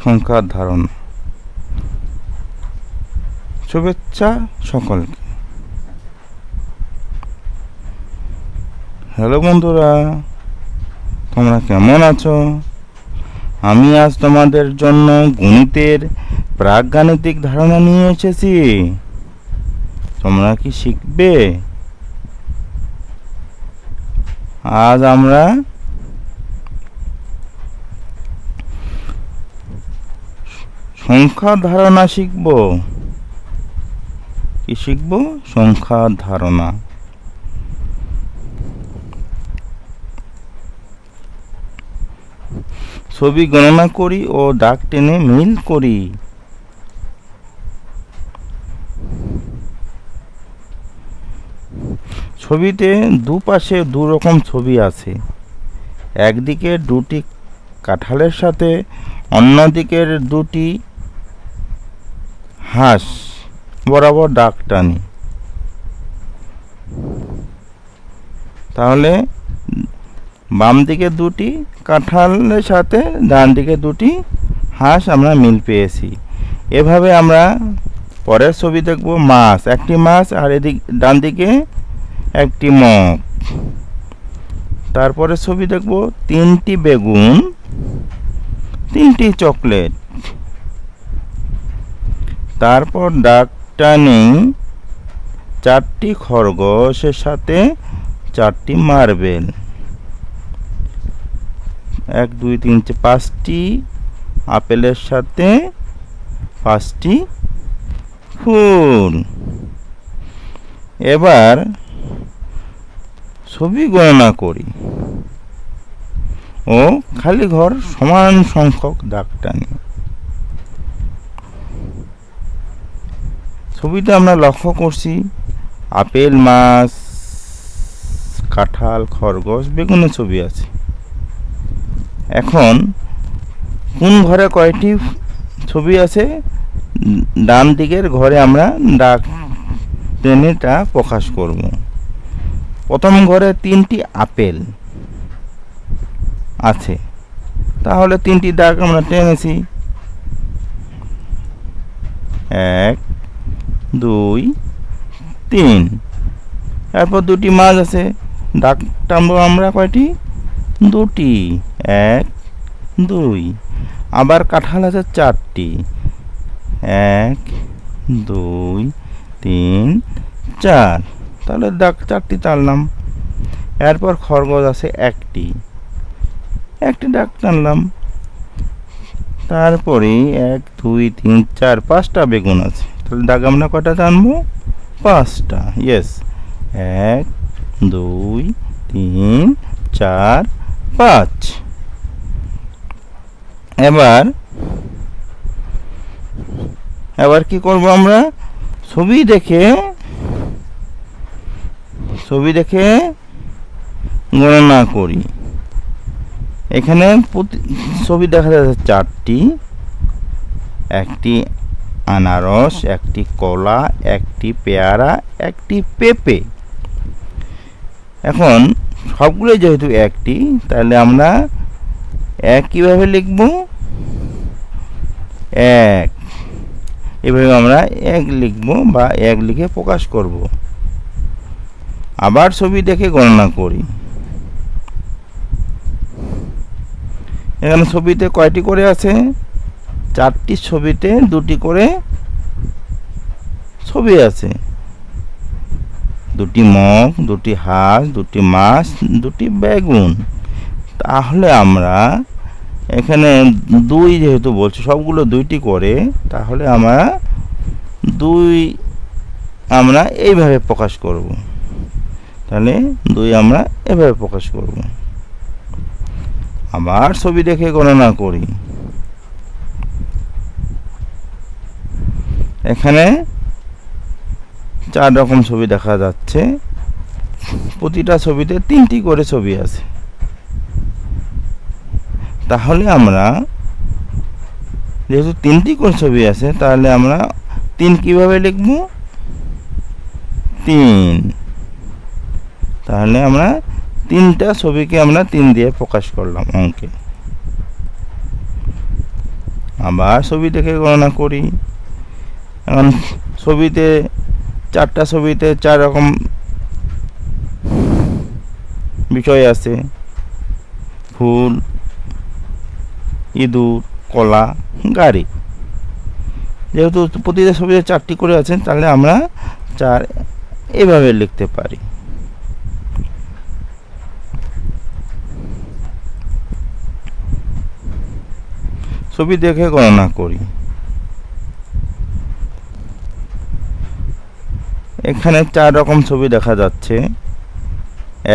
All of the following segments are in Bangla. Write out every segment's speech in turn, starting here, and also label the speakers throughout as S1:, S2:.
S1: সংখ্যার ধারণা। শুভেচ্ছা সকলকে। হ্যালো বন্ধুরা, তোমরা কেমন আছো? আমি আজ তোমাদের জন্য গণিতের প্রাকগাণিতিক ধারণা নিয়ে এসেছি। তোমরা কি শিখবে? আজ আমরা সংখ্যার ধারণা শিখব। কি শিখব? সংখ্যার ধারণা। ছবি গণনা করি ও দাগ টেনে মিল করি। ছবিতে দুপাশে দু রকম ছবি আছে। একদিকে দুটি কাঁঠালের সাথে অন্যদিকের দুটি হাঁস বরাবর দাগ টানি। তাহলে বাম দিকে দুটি কাঁঠালের সাথে ডান দিকে দুটি হাঁস আমরা মিল পেয়েছি। এভাবে আমরা পরের ছবি দেখব মাছ, একটি মাছ, আর এদিক ডান দিকে একটি মগ। তারপরে ছবি দেখব তিনটি বেগুন, তিনটি চকলেট। তারপর দাগ টানি চারটি খরগোশের সাথে চারটি মার্বেল। 1 2 3 4 5টি আপেলের সাথে 5টি ফুল। এবার ছবি গণনা করি ও খালি ঘর সমান সংখ্যক দাগ টানি। ছবিতে আমরা লক্ষ্য করছি আপেল, মাছ, কাঁঠাল, খরগোশ, বেগুনের ছবি আছে। এখন কোন ঘরে কয়টি ছবি আছে? ডান দিকের ঘরে আমরা দাগ টেনে তা প্রকাশ করব। প্রথম ঘরে 3টি আপেল আছে, তাহলে 3টি দাগ আমরা টেনেছি। 1 2 3। তারপর 2টি মাছ আছে, দাগ টানবো আমরা কয়টি? 2টি। 1 2। আবার কাঁঠাল আছে 4টি। 1 2 3 4। তাহলে দাগ 4টি টানলাম। এরপর খরগোশ আছে একটি দাগ টানলাম। তারপরে 1 2 3 4 5টা বেগুন আছে, তাহলে দাগ আমরা কয়টা টানবো? 5টা। ইয়েস, 1 2 3 4 5। এবার কি করব আমরা? ছবি দেখে গণনা করি। এখানে ছবি দেখা যাচ্ছে 4টি, একটি আনারস, একটি কলা, একটি পেয়ারা, একটি পেঁপে। এখন সবগুলো যেহেতু একটি, তাহলে আমরা এক কিভাবে লিখব? 1। এভাবে আমরা 1 লিখব বা 1 লিখে প্রকাশ করব। আবার ছবি দেখে গণনা করি। এখানে ছবিতে কয়টি করে আছে? 4টি ছবিতে 2টি করে ছবি আছে। 2টি মগ, 2টি হাঁস, 2টি মাছ, 2টি বেগুন। তাহলে আমরা এখানে 2 যেহেতু বলছি, সবগুলো 2টি করে, তাহলে আমরা এইভাবে প্রকাশ করব। তাহলে 2 আমরা এভাবে প্রকাশ করব। আবার ছবি দেখে গণনা করি। এখানে 4 রকম ছবি দেখা যাচ্ছে। প্রতিটা ছবিতে 3টি করে ছবি আছে। তাহলে আমরা যেহেতু 3টি করে ছবি আছে, তাহলে আমরা 3 কিভাবে লিখব? 3। তাহলে আমরা 3টা ছবিকে আমরা 3 দিয়ে প্রকাশ করলাম অঙ্কে। আবার ছবি দেখে গণনা করি। এখন ছবিতে 4টা ছবিতে 4 রকম বিষয় আছে, ফুল, ইঁদুর, কলা, গাড়ি। যেহেতু প্রতিটা ছবিতে 4টি করে আছে, তাহলে আমরা 4 এভাবে লিখতে পারি। ছবি দেখে গণনা করি। এখানে 4 রকম ছবি দেখা যাচ্ছে,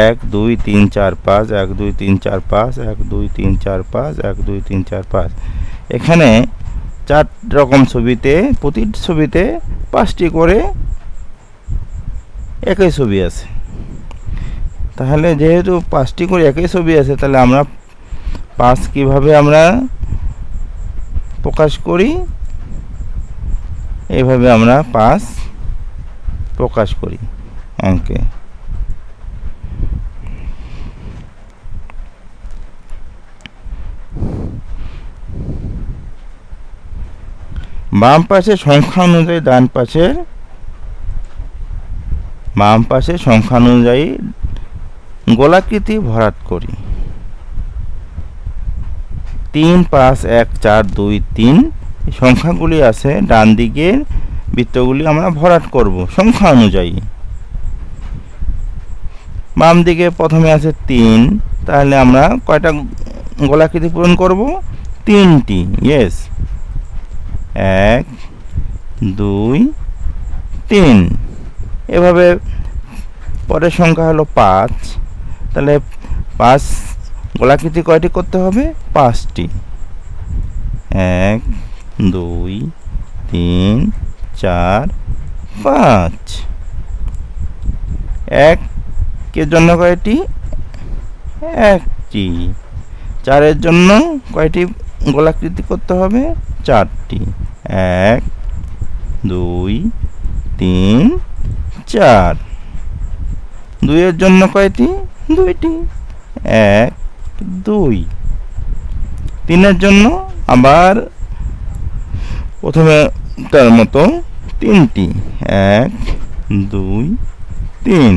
S1: 1 2 3 4 5, 1 2 3 4 5, 1 2 3 4 5, 1 2 3 4 5। এখানে 4 রকম ছবিতে প্রতিটি ছবিতে 5টি করে একই ছবি আছে। তাহলে যেহেতু 5টি করে একই ছবি আছে, তাহলে আমরা 5 কিভাবে আমরা প্রকাশ করি, এইভাবে আমরা 5 প্রকাশ করি অঙ্কে। বাম পাশে সংখ্যা অনুযায়ী বাম পাশে সংখ্যা অনুযায়ী গোলাকৃতি ভরাট করি। 3 5 1 4 2 3 সংখ্যাগুলি আছে, ডান দিকের বৃত্তগুলি আমরা ভরাট করব সংখ্যা অনুযায়ী। বাম দিকে প্রথমে আছে 3, তাহলে আমরা কয়টা গোলাকৃতি পূরণ করব? 3টি। ইয়েস, 1 2 3। এভাবে পরের সংখ্যা হলো 5, তাহলে 5 গোলাকৃতি কয়টি করতে হবে? 5টি। 1 2 3 4 5। 1 এর জন্য কয়টি? 1টি। 4 এর জন্য কয়টি গোলাকৃতি করতে হবে? 4টি। 1 2 3 4। 2 এর জন্য কয়টি? 2টি। 1 2। 3 এর জন্য আবার প্রথমে তার মতো 3টি। 1 2 3।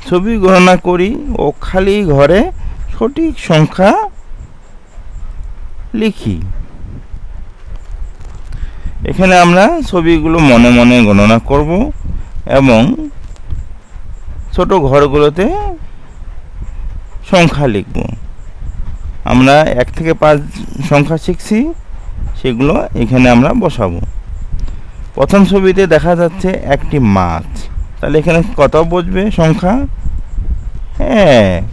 S1: ছবি গণনা করি ও খালি ঘরে সঠিক সংখ্যা লিখি। এখানে আমরা ছবিগুলো মনে মনে গণনা করব এবং ছোট ঘরগুলোতে সংখ্যা লিখব। আমরা 1 থেকে 5 সংখ্যা শিখছি, সেগুলো এখানে আমরা বসাবো। প্রথম ছবিতে দেখা যাচ্ছে একটি মাছ, তাহলে এখানে কত বসবে সংখ্যা? 1।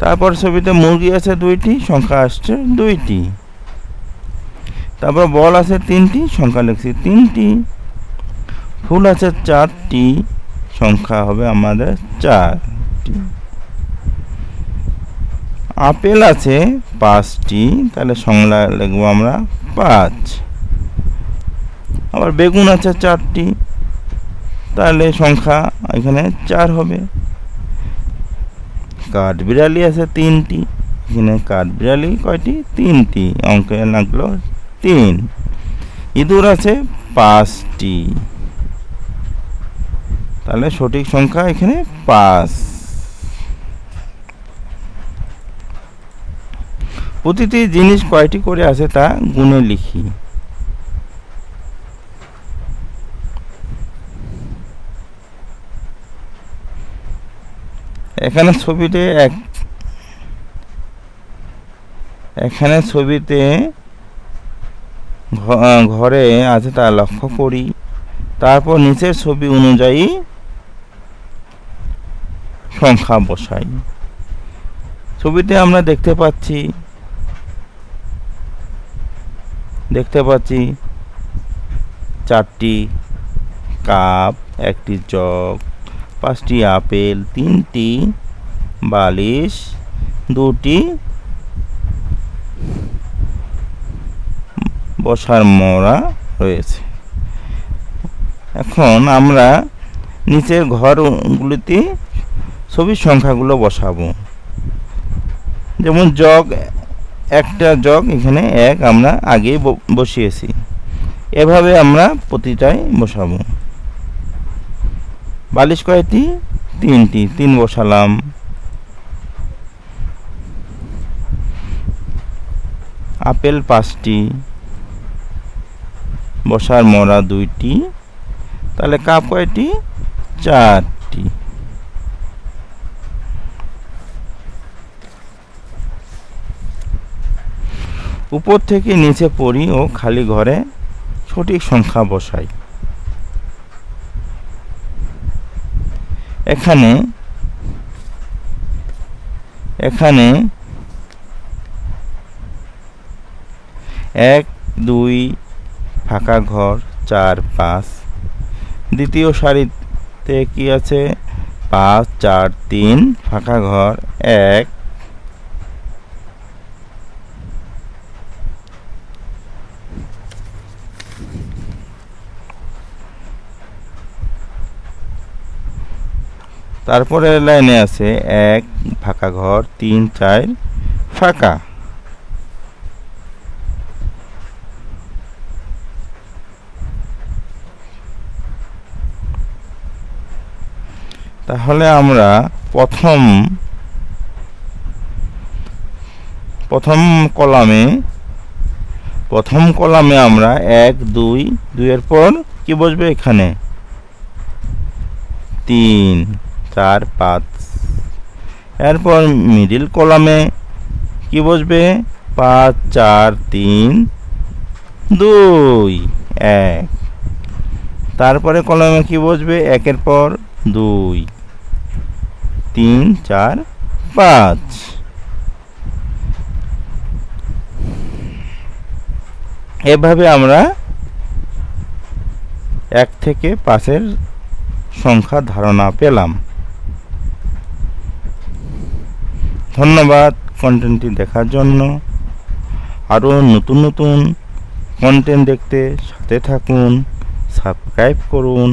S1: তারপর ছবিতে মুরগি আছে 2টি, সংখ্যা আসছে 2টি। তারপর বল আছে 3টি, সংখ্যা লিখছি 3টি। ফুল আছে 4টি, সংখ্যা হবে আমাদের 4টি। আপেল আছে 5টি, তাহলে সংখ্যা লিখব আমরা 5। আবার বেগুন আছে 4টি, তাহলে সংখ্যা এখানে 4 হবে। কাঠবিড়ালি আছে 3টি, এখানে কাঠবিড়ালি কয়টি? 3টি, অঙ্কে লাগলো 3। ইঁদুর আছে 5টি, তাহলে সঠিক সংখ্যা এখানে 5। প্রতিটি জিনিস কয়টি করে আছে তা গুণে লিখি। এখানে ছবিতে ঘরে আছে তা লক্ষ্য করি। তারপর নিচের ছবি অনুযায়ী সংখ্যা বসাই। ছবিতে আমরা দেখতে পাচ্ছি 4টি কাপ, 1টি জগ, 5টি আপেল, 3টি বালিশ, 2টি বসার মোড়া রয়েছে। এখন আমরা নিচের ঘরগুলিতে ছবির সংখ্যাগুলো বসাবো। যেমন জগ, একটা জগ এখানে 1 আমরা আগেই বসিয়েছি। এভাবে আমরা প্রতিটাই বসাবো। বালিশ কয়টি? 3টি, 3 বসালাম। আপেল 5টি, বসার মোড়া 2টি, তাহলে কাপ কয়টি? 4টি। উপর থেকে নিচে পড়ি ও খালি ঘরে সঠিক সংখ্যা বসাই। এখানে 1 2 ফাঁকা ঘর 4 5। দ্বিতীয় সারিতে কি আছে? 5 4 3 ফাঁকা ঘর 1। তারপরে লাইনে আছে 1 ফাঁকা ঘর 3 4 ফাঁকা। তাহলে আমরা প্রথম কলামে আমরা 1 2 এর পর কি বসবে? এখানে 3 4 5। এরপর মিডিল কলামে কি বসবে? 5 4 3 2 1। তারপরে কলামে কি বসবে? 1 এর পর 2 3 4 5। এভাবে আমরা 1 থেকে 5-এর সংখ্যা ধারণা পেলাম। ধন্যবাদ কন্টেন্টটি দেখার জন্য। আরও নতুন নতুন কন্টেন্ট দেখতে সাথে থাকুন, সাবস্ক্রাইব করুন।